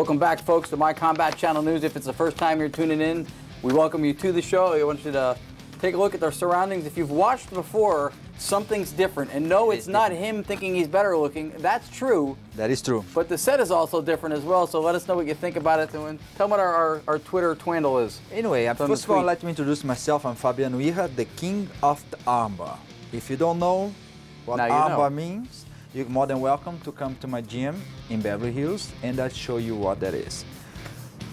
Welcome back, folks, to My Combat Channel News. If it's the first time you're tuning in, we welcome you to the show. I want you to take a look at our surroundings. If you've watched before, something's different. And no, it's not him thinking he's better looking. That's true. That is true. But the set is also different as well, so let us know what you think about it. And tell them what our Twitter twandle is. Anyway, first of all, let me introduce myself. I'm Fabiano Ira, the king of the armbar. If you don't know what armbar means, you're more than welcome to come to my gym in Beverly Hills, and I'll show you what that is.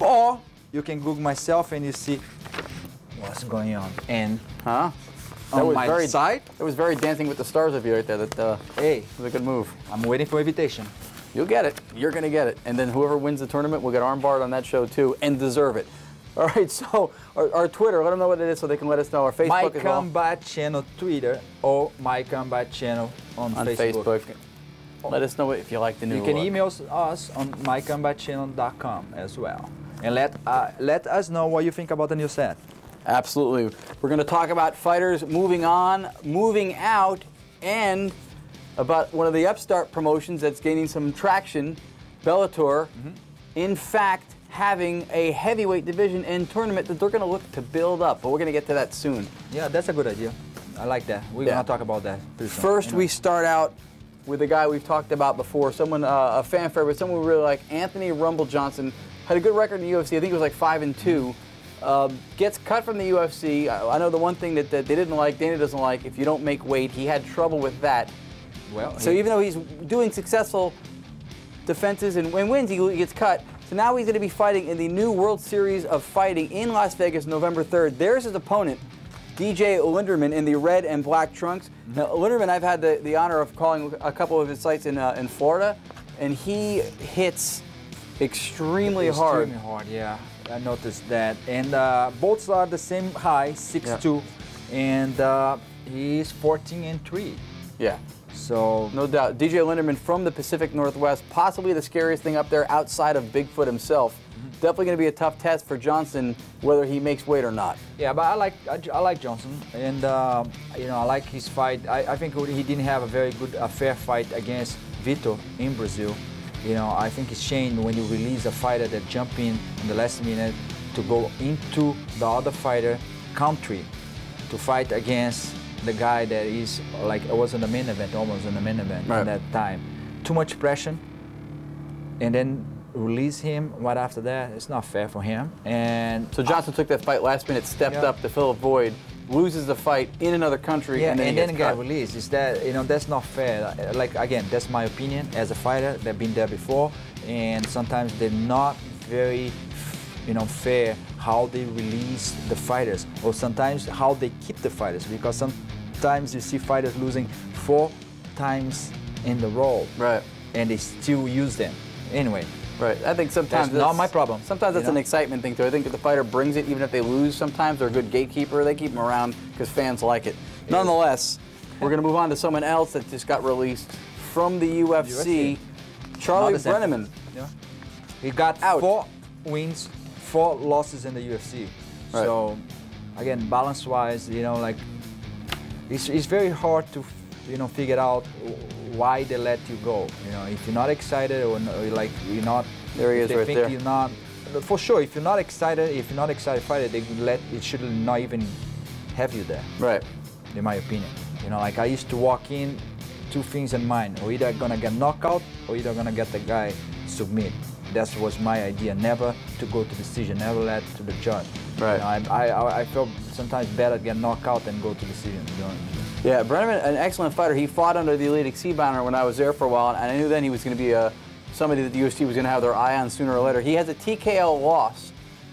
Or you can Google myself and you see what's going on. And on my side, it was very Dancing with the Stars of you right there. Hey, it was a good move. I'm waiting for invitation. You'll get it. You're going to get it. And then whoever wins the tournament will get armbarred on that show too, and deserve it. All right, so our Twitter, let them know what it is so they can let us know. Our Facebook as well. My Combat Channel Twitter or My Combat Channel on Facebook. Let us know if you like the new You can email us on mycombatchannel.com as well. And let us know what you think about the new set. Absolutely. We're going to talk about fighters moving on, moving out, and about one of the upstart promotions that's gaining some traction, Bellator. In fact, having a heavyweight division and tournament that they're going to look to build up. But we're going to get to that soon. Yeah, that's a good idea. I like that. We're going to talk about that pretty soon. First, we start out with a guy we've talked about before, someone, a fan favorite, someone we really like, Anthony Rumble Johnson. Had a good record in the UFC. I think it was like 5-2. Gets cut from the UFC. I know the one thing that they didn't like, Dana doesn't like, if you don't make weight. He had trouble with that. Well, so even though he's doing successful defenses and wins, he gets cut. So now he's going to be fighting in the new World Series of Fighting in Las Vegas, November 3rd. There's his opponent, DJ Linderman, in the red and black trunks. Now, Linderman, I've had the honor of calling a couple of his fights in Florida, and he hits extremely hard. Extremely hard, yeah. I noticed that. And both are the same high, 6'2", and he's 14-3. Yeah. So no doubt. DJ Linderman from the Pacific Northwest, possibly the scariest thing up there outside of Bigfoot himself. Definitely going to be a tough test for Johnson, whether he makes weight or not. Yeah, but I like Johnson, and you know, I like his fight. I think he didn't have a very good, fair fight against Vitor in Brazil. You know, I think it's shame when you release a fighter that jump in the last minute to go into the other fighter country to fight against the guy that is like was in the main event, almost in the main event at that time. Too much pressure, and then release him right after that. It's not fair for him. And so Johnson took that fight last minute, stepped up to fill a void, loses the fight in another country, and then got released. Is that, you know, that's not fair. Like, again, that's my opinion as a fighter. They've been there before, and sometimes they're not very, you know, fair how they release the fighters, or sometimes how they keep the fighters, because sometimes you see fighters losing 4 times in the row, and they still use them. Anyway. Right. I think sometimes that's not my problem. Sometimes that's an excitement thing too. I think if the fighter brings it, even if they lose, sometimes they're a good gatekeeper. They keep them around because fans like it. Nonetheless, we're going to move on to someone else that just got released from the UFC. Charlie Brenneman. Yeah. He got 4 wins, 4 losses in the UFC. Right. So, again, balance-wise, you know, like it's very hard to, you know, figure out why they let you go. You know, if you're not excited or like you're not, there he is, right there. You're not, for sure. If you're not excited, fighter, it should not even have you there. Right. In my opinion, you know, like I used to walk in, 2 things in mind: or either gonna get knocked out, or either gonna get the guy submit. That was my idea. Never to go to decision. Never let to the judge. Right. You know, I felt sometimes better get knocked out than go to decision. You know? Yeah, Brenneman, an excellent fighter. He fought under the Elite XC banner when I was there for a while, and I knew then he was going to be somebody that the UFC was going to have their eye on sooner or later. He has a TKO loss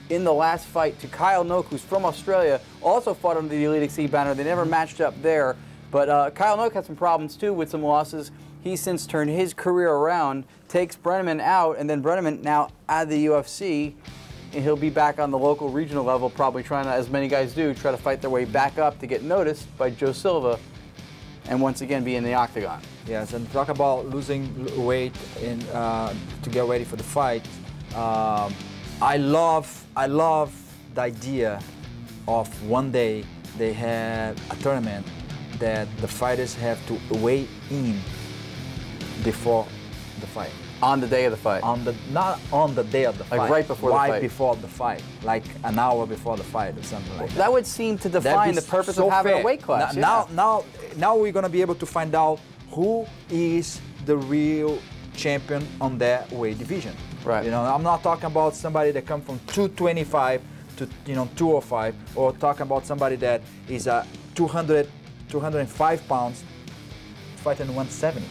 in the last fight to Kyle Noke, who's from Australia, also fought under the Elite XC banner. They never matched up there, but Kyle Noke had some problems too with some losses. He's since turned his career around, takes Brenneman out, and then Brenneman now out of the UFC. And he'll be back on the local regional level, probably trying to, as many guys do, try to fight their way back up to get noticed by Joe Silva and once again be in the octagon. Yes, and talk about losing weight in, to get ready for the fight. I love the idea of one day they have a tournament that the fighters have to weigh in before the fight. On the day of the fight? Not on the day of the fight. Like right before the fight? Right before the fight. Like an hour before the fight or something like that. That would seem to define the purpose of having a weight class. Now we're going to be able to find out who is the real champion on that weight division. Right. You know, I'm not talking about somebody that comes from 225 to 205, or talking about somebody that is 205 pounds fighting 170.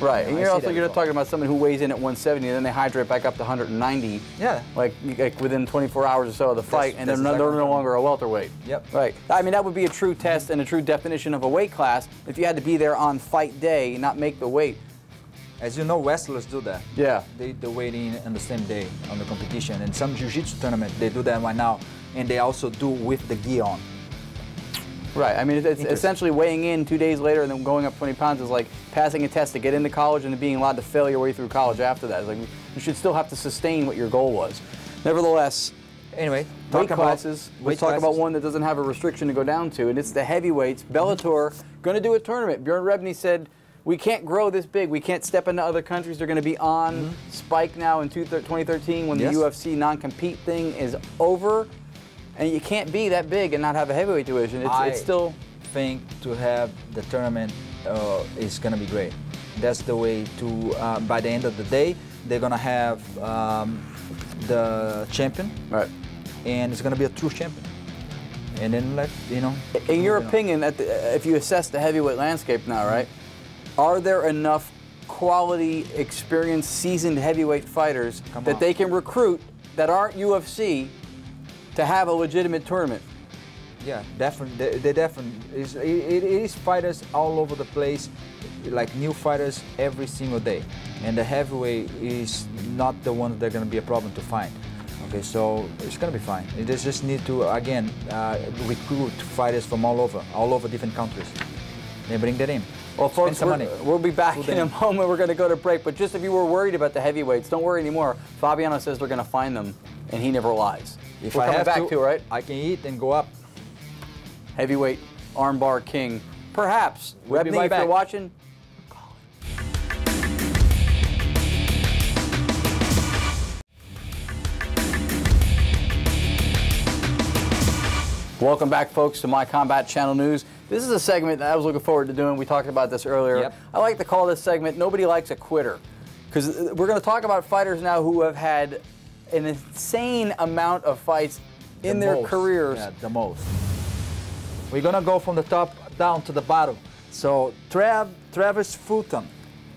Right, and you're talking about someone who weighs in at 170 and then they hydrate back up to 190. Yeah. Like within 24 hours or so of the fight, and they're no longer a welterweight. Yep. Right. I mean, that would be a true test and a true definition of a weight class if you had to be there on fight day, not make the weight. As you know, wrestlers do that. Yeah. They weigh in on the same day on the competition. And some jiu-jitsu tournament, they do that right now. And they also do with the gi on. Right. I mean, it's essentially weighing in 2 days later and then going up 20 pounds is like passing a test to get into college and then being allowed to fail your way through college after that. It's like you should still have to sustain what your goal was. Nevertheless, anyway, weight classes. Let's talk about one that doesn't have a restriction to go down to, and it's the heavyweights. Bellator going to do a tournament. Bjorn Rebney said, we can't grow this big. We can't step into other countries. They're going to be on Spike now in 2013 when the UFC non-compete thing is over. And you can't be that big and not have a heavyweight division. It's still... I think to have the tournament is going to be great. That's the way to, by the end of the day, they're going to have the champion. Right. And it's going to be a true champion. And then, In your opinion, if you assess the heavyweight landscape now, right, are there enough quality, experienced, seasoned heavyweight fighters that they can recruit that aren't UFC to have a legitimate tournament? Yeah, definitely. They definitely. It is fighters all over the place, like new fighters every single day. And the heavyweight is not the one that's going to be a problem to find. Okay, so it's going to be fine. They just need to, again, recruit fighters from all over different countries. They bring that in. Well, folks, we'll be back in a moment. We're going to go to break. But just if you were worried about the heavyweights, don't worry anymore. Fabiano says they're going to find them, and he never lies. If we're I coming have back to, right? I can eat and go up. Heavyweight armbar king. Perhaps. We'll Rebney, if you're watching, welcome back, folks, to My Combat Channel News. This is a segment that I was looking forward to doing. We talked about this earlier. Yep. I like to call this segment Nobody Likes a Quitter, because we're going to talk about fighters now who have had an insane amount of fights in their careers. Yeah, the most. We're going to go from the top down to the bottom. So Travis Fulton,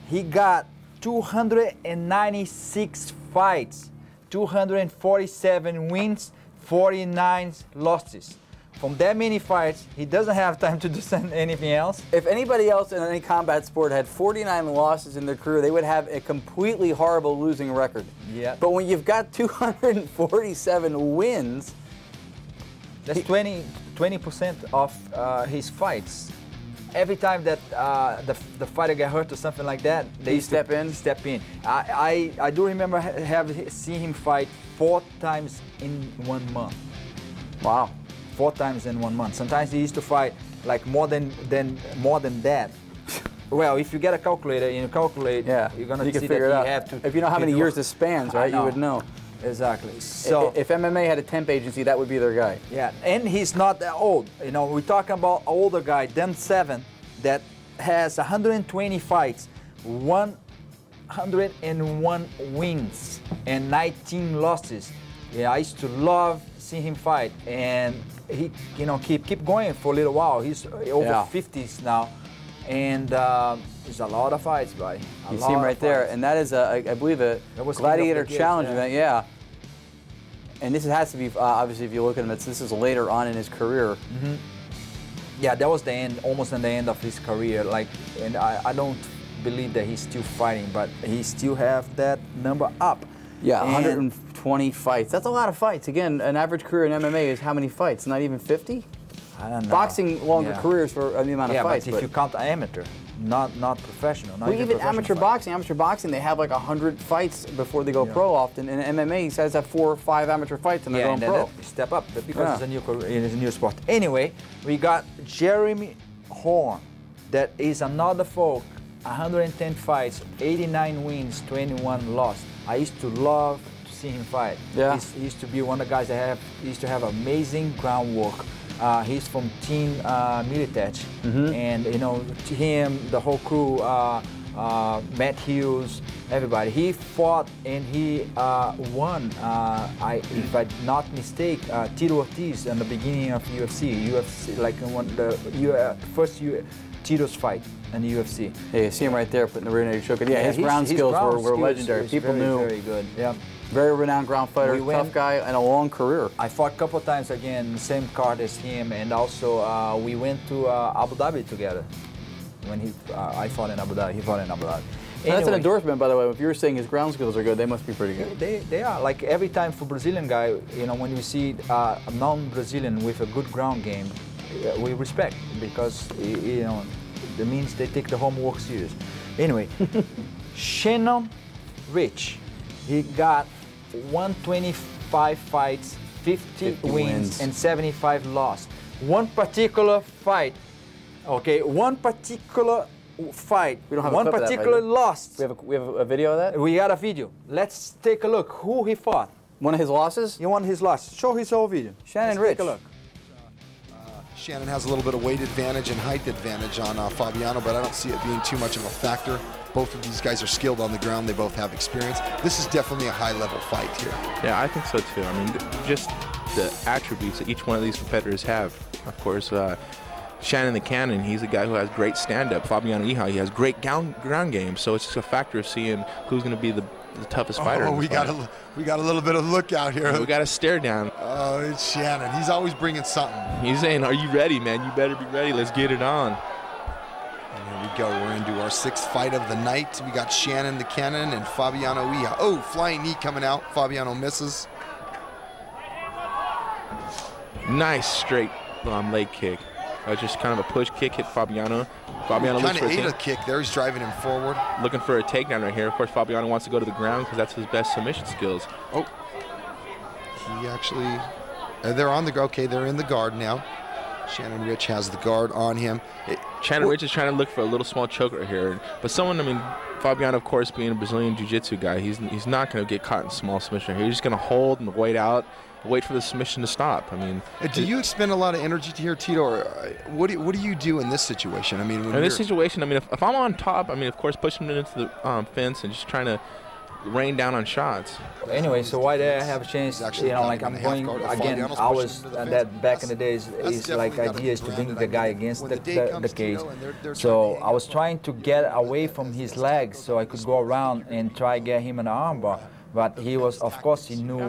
he got 296 fights, 247 wins, 49 losses. From that many fights, he doesn't have time to do anything else. If anybody else in any combat sport had 49 losses in their career, they would have a completely horrible losing record. Yeah. But when you've got 247 wins, that's 20% of his fights. Every time that the fighter got hurt or something like that, they step in. I do remember seeing him fight 4 times in 1 month. Wow. 4 times in 1 month. Sometimes he used to fight like more than that. Well, if you get a calculator and you calculate, you're gonna see that you have to. If you know how many years this spans, right, you would know. Exactly. So if MMA had a temp agency, that would be their guy. Yeah, and he's not that old. You know, we're talking about an older guy, Dan Severn, that has 120 fights, 101 wins, and 19 losses. Yeah, I used to love seeing him fight, and he, keep going for a little while. He's over 50s now, and there's a lot of fights, buddy. You see him right there, and that is, I believe, a Gladiator Challenge event. Yeah. And this has to be, obviously, if you look at him, this is later on in his career. Mm-hmm. Yeah, that was the end, almost in the end of his career. Like, and I don't believe that he's still fighting, but he still have that number up. Yeah, 120 fights. That's a lot of fights. Again, an average career in MMA is how many fights? Not even 50? I don't know. Boxing, longer careers for the amount of fights. Yeah, but if you count amateur, not professional. Not even amateur boxing, they have like 100 fights before they go pro often. In MMA, he says have 4 or 5 amateur fights and they're going pro. Step up because it's a new sport. Anyway, we got Jeremy Horn, that is another folk 110 fights, 89 wins, 21 lost. I used to love to see him fight. Yeah. He used to be one of the guys that used to have amazing groundwork. He's from Team Militech, and you know, to him, the whole crew, Matt Hughes, everybody. He fought and he won. If I'm not mistaken, Tito Ortiz in the beginning of UFC, like one the first Tito's fight in the UFC. Yeah, you see him right there putting the rear naked choke. Yeah, his ground skills were legendary. People knew. Very good. Yeah. Very renowned ground fighter, tough guy, and a long career. I fought a couple of times again, same card as him, and also we went to Abu Dhabi together. When I fought in Abu Dhabi, he fought in Abu Dhabi. Anyway, that's an endorsement, by the way. If you're saying his ground skills are good, they must be pretty good. They are. Like every time for Brazilian guy, you know, when you see a non-Brazilian with a good ground game, we respect, because you know, it means they take the homework serious. Anyway, Shannon Rich, he got 125 fights, 50 wins, and 75 lost. One particular fight, okay, one particular fight, we don't have one particular loss. We have a video of that? We got a video. Let's take a look. Who he fought. One of his losses? He won his loss. Show his whole video. Shannon Rich. Take a look. Shannon has a little bit of weight advantage and height advantage on Fabiano, but I don't see it being too much of a factor. Both of these guys are skilled on the ground. They both have experience. This is definitely a high-level fight here. Yeah, I think so too. I mean, just the attributes that each one of these competitors have. Of course, Shannon the Cannon, he's a guy who has great stand-up. Fabiano Iha, he has great ground game. So it's just a factor of seeing who's going to be the toughest fighter. Oh, we got a little bit of look out here. We got a stare down. Oh, it's Shannon. He's always bringing something. He's saying, "Are you ready, man? You better be ready. Let's get it on." And here we go. We're into our 6th fight of the night. We got Shannon the Cannon and Fabiano Iha. Oh, flying knee coming out. Fabiano misses. Nice straight leg kick. Just kind of a push kick, hit Fabiano. Fabiano looks for a kick there. He's driving him forward. Looking for a takedown right here. Of course, Fabiano wants to go to the ground because that's his best submission skills. Oh, he actually, they're on the, okay, they're in the guard now. Shannon Rich has the guard on him. Shannon Rich is trying to look for a little small choke right here. But someone, I mean, Fabiano, of course, being a Brazilian Jiu-Jitsu guy, he's not going to get caught in small submission here. He's just going to hold and wait out, wait for the submission to stop. I mean, do you expend a lot of energy here, Tito, or what do you do in this situation? I mean, in this situation, I mean, if I'm on top, I mean, of course, pushing it into the fence and just trying to rain down on shots. Anyway, so why did I have a chance? You know, like I'm going again. I was that back in the days. Is like idea is to bring the guy against the cage. So I was trying to get away from his legs so I could go around and try get him an armbar. But he was, of course, he knew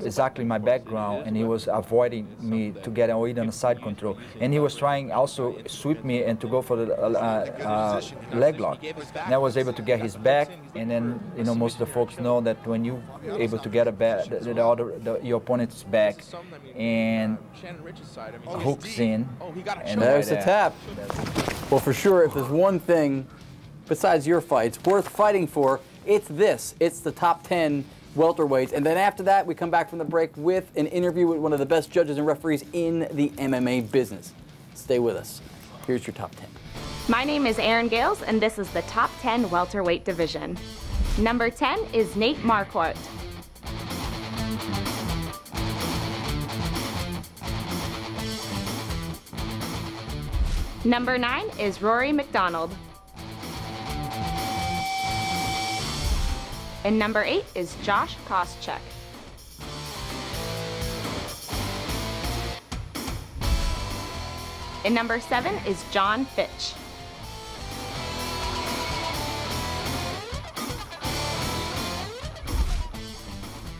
exactly my background, and he was avoiding me to get away on the side control. And he was trying also sweep me and to go for the leg lock. And I was able to get his back, and then, you know, most of the folks know that when you able to get a back, your opponent's back and hooks in, and there's the tap. Well, for sure, if there's one thing besides your fights worth fighting for, it's this. It's the top 10 welterweights. And then after that, we come back from the break with an interview with one of the best judges and referees in the MMA business. Stay with us. Here's your top 10. My name is Erin Gales, and this is the top 10 welterweight division. Number 10 is Nate Marquardt. Number 9 is Rory McDonald. And number 8 is Josh Koscheck. And number 7 is John Fitch.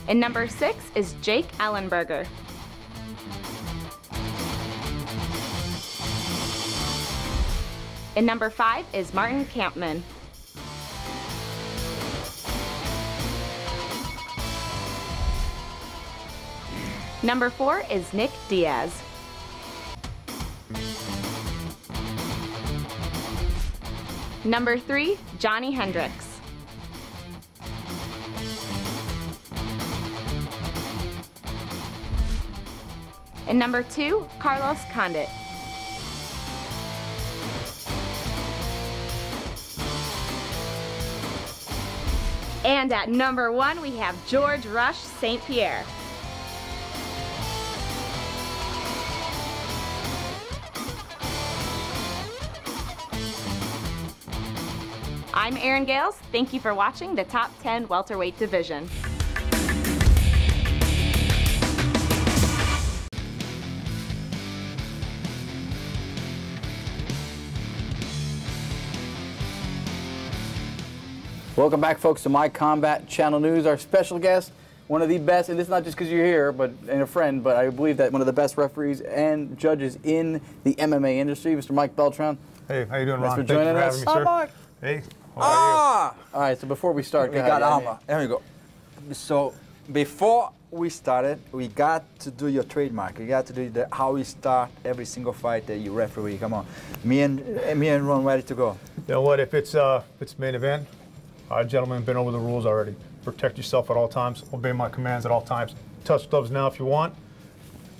And number 6 is Jake Ellenberger. And number 5 is Martin Kampman. Number 4 is Nick Diaz. Number 3, Johnny Hendricks. And number 2, Carlos Condit. And at number 1, we have George Rush St. Pierre. I'm Erin Gales. Thank you for watching the Top 10 Welterweight Division. Welcome back, folks, to My Combat Channel News. Our special guest, one of the best, and this is not just because you're here, and a friend, but I believe that one of the best referees and judges in the MMA industry, Mr. Mike Beltran. Hey, how you doing, Ron? Thanks for joining us. Having me, sir. Hey, how are you? All right, so before we start, We got Alma. There we go. So before we started, we got to do your trademark. We got to do how we start every single fight that you referee. Come on, me and Ron ready to go. You know what? If it's main event, gentlemen, been over the rules already. Protect yourself at all times. Obey my commands at all times. Touch gloves now if you want.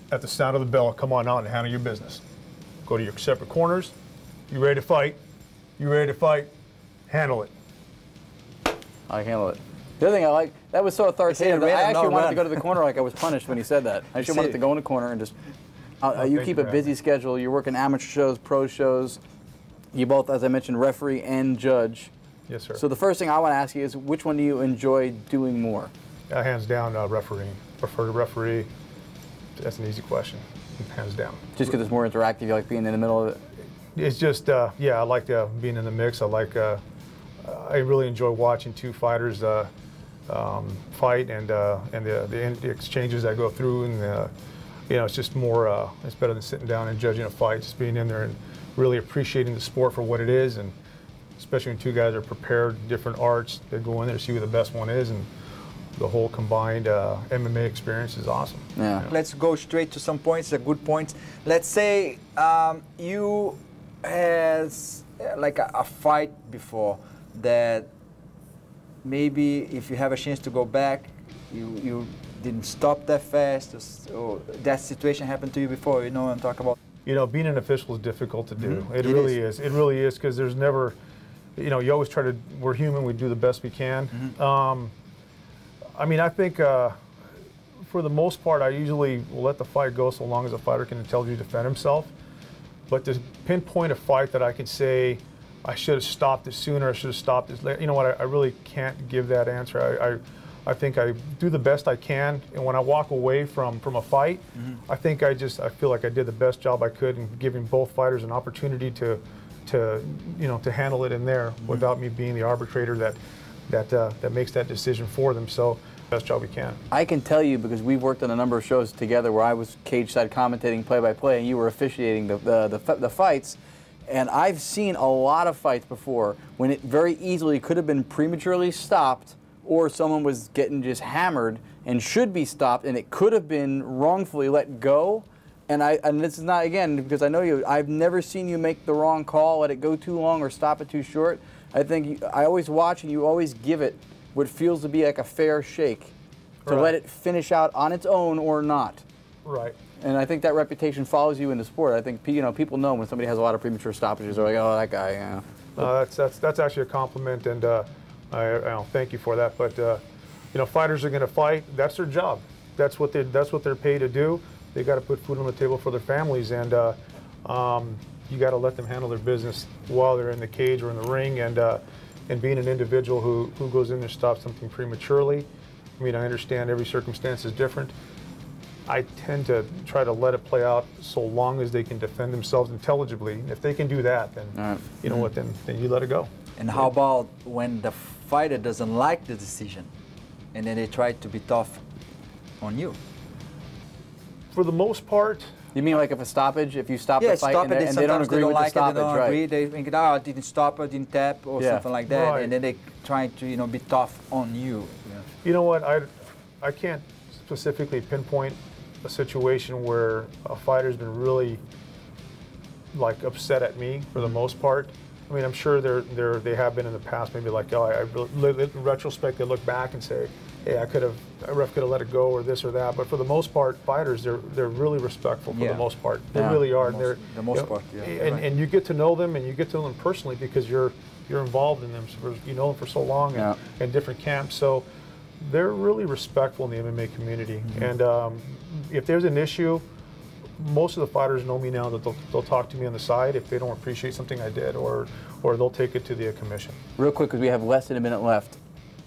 At the sound of the bell, come on out and handle your business. Go to your separate corners. You ready to fight? You ready to fight? Handle it. I handle it. The other thing I like, that was so authoritative. I actually wanted to go to the corner like I was punished when he said that. I actually wanted to go in the corner and just, you keep a busy schedule. You're working amateur shows, pro shows. You both, as I mentioned, referee and judge. Yes, sir. So the first thing I want to ask you is, which one do you enjoy doing more? Hands down, refereeing. Prefer to referee. That's an easy question. Hands down. Just because it's more interactive, you like being in the middle of it? It's just, yeah, I like being in the mix. I like, I really enjoy watching two fighters fight and the exchanges that go through, and you know, it's just more. It's better than sitting down and judging a fight. Just being in there and really appreciating the sport for what it is, and especially when two guys are prepared, different arts. They go in there to see who the best one is, and the whole combined MMA experience is awesome. Yeah. Let's go straight to some points, good points. Let's say you has like a fight before that maybe if you have a chance to go back, you didn't stop that fast, or that situation happened to you before, you know what I'm talking about? You know, being an official is difficult to do. It really is. It really is, because there's never, you know, you always try to, we're human, we do the best we can. I mean, I think for the most part, I usually will let the fight go so long as the fighter can intelligently defend himself. But to pinpoint a fight that I can say, I should have stopped it sooner, I should have stopped it later, you know what, I really can't give that answer. I think I do the best I can, and when I walk away from a fight, I think I feel like I did the best job I could in giving both fighters an opportunity to you know, to handle it in there without me being the arbitrator that makes that decision for them. So best job we can. I can tell you, because we've worked on a number of shows together where I was cage side commentating play-by-play and you were officiating the fights, and I've seen a lot of fights before when it very easily could have been prematurely stopped, or someone was getting just hammered and should be stopped, and it could have been wrongfully let go. And this is not, again, because I know you, I've never seen you make the wrong call, let it go too long or stop it too short. I think I always watch, and you always give it what feels to be like a fair shake, to let it finish out on its own or not. Right. And I think that reputation follows you in the sport. I think, you know, people know when somebody has a lot of premature stoppages. They're like, oh, that guy. You know. That's actually a compliment, and I thank you for that. But you know, fighters are going to fight. That's their job. That's what they're paid to do. They got to put food on the table for their families, and you got to let them handle their business while they're in the cage or in the ring. And being an individual who goes in there and stops something prematurely, I mean, I understand every circumstance is different. I tend to try to let it play out so long as they can defend themselves intelligibly. If they can do that, then you know what, then you let it go. And how about when the fighter doesn't like the decision, and then they try to be tough on you? For the most part. You mean like if a stoppage, if you stop the fight stop and they don't agree with the stoppage, they don't agree, they think, oh, I didn't stop, I didn't tap, or something like that, and then they trying to, you know, be tough on you. You know what, I can't specifically pinpoint a situation where a fighter's been really like upset at me for the most part. I mean, I'm sure they have been in the past, maybe like, oh, in retrospect, they look back and say, hey, a ref could have let it go, or this or that. But for the most part, fighters, they're really respectful for the most part. They really are. The most part, and you get to know them, and you get to know them personally, because you're you're involved in them, you know them for so long, Yeah. and different camps. So they're really respectful in the MMA community. And if there's an issue, most of the fighters know me now that they'll talk to me on the side if they don't appreciate something I did, or they'll take it to the commission. Real quick, because we have less than a minute left.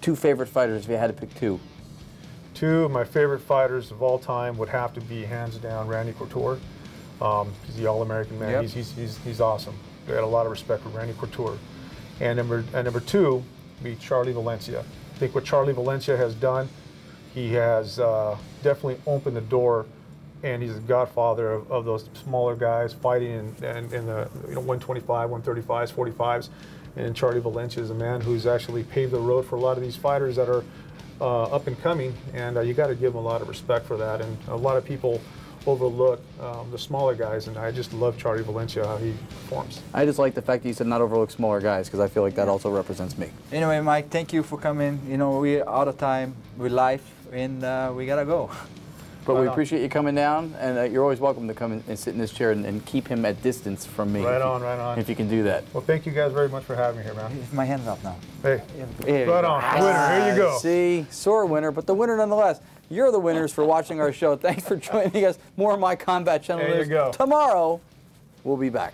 2 favorite fighters, if you had to pick 2. 2 of my favorite fighters of all time would have to be, hands down, Randy Couture. He's the All-American man. Yep. He's awesome. I had a lot of respect for Randy Couture. And number 2 would be Charlie Valencia. I think what Charlie Valencia has done, he has definitely opened the door, and he's the godfather of those smaller guys fighting in the 125, 135s, 45s. And Charlie Valencia is a man who's actually paved the road for a lot of these fighters that are up and coming, and you got to give him a lot of respect for that. And a lot of people overlook the smaller guys, and I just love Charlie Valencia, how he performs. I just like the fact that you said not overlook smaller guys, because I feel like that also represents me. Anyway, Mike, thank you for coming. You know, we're out of time with life, and we gotta go. But we appreciate you coming down, and you're always welcome to come and sit in this chair and keep him at distance from me. Right on, right on. If you can do that. Well, thank you guys very much for having me here, man. My hand's up now. Hey, Here right you on. go. Winner, here you go. See, sore winner, but the winner nonetheless. You're the winners for watching our show. Thanks for joining us. More of My Combat Channel There you News. go. Tomorrow, we'll be back.